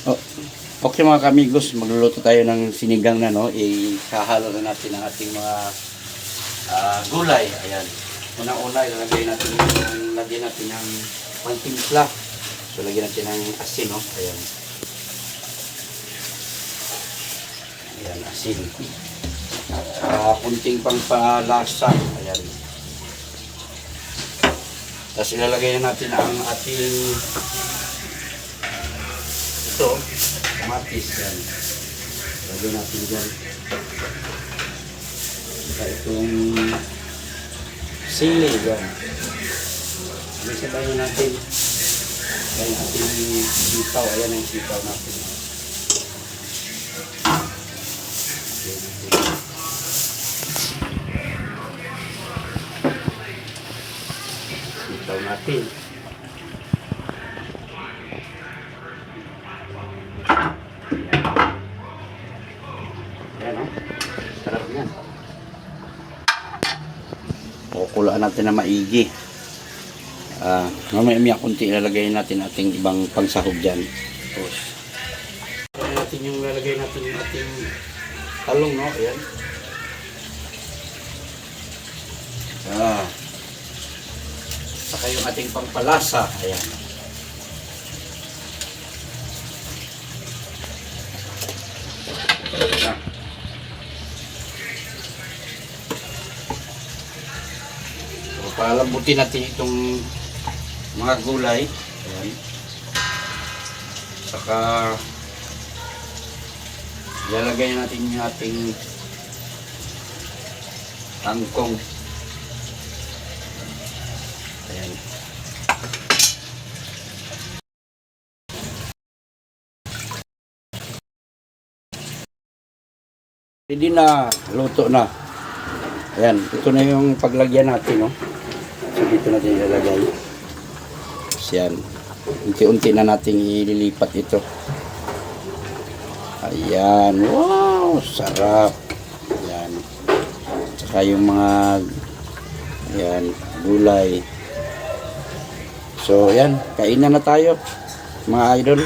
Oh, okay mga kamigos, magluluto tayo ng sinigang na, no? Ihahalo na natin ang ating mga gulay. Ayan. Unang-una, lagyan natin ng pantimpla. So, lagyan natin ng asin, no? Ayan. Ayan, asin. Kunting pampalasa. Ayan. Tapos ilalagay na natin ang ating ito, kamatis. Yan. Lagyan natin dyan. Saka itong sili. Yan. Sabayin natin. Yan ang ating sitaw. Ayan ang sitaw natin. Sitaw natin. Sarap yan. Kukulaan natin na maigi. Mamaya kunti ilalagay natin ating ibang pangsahog dyan. Tapos, natin yung lalagay natin yung ating talong, no? Ayan. Saka yung ating pampalasa. Ayan. Palambutin natin itong mga gulay. Ayan. Saka ilalagay natin yung ating tangkong. Ayan. Ready na, luto na. Ayan, ito na yung paglagyan natin, no? So, dito natin ilalagay. Yan. Unti-unti na natin ililipat ito. Ayan. Wow! Sarap. Ayan. Saka yung mga ayan, gulay. So, ayan. Kainan na tayo, mga idol.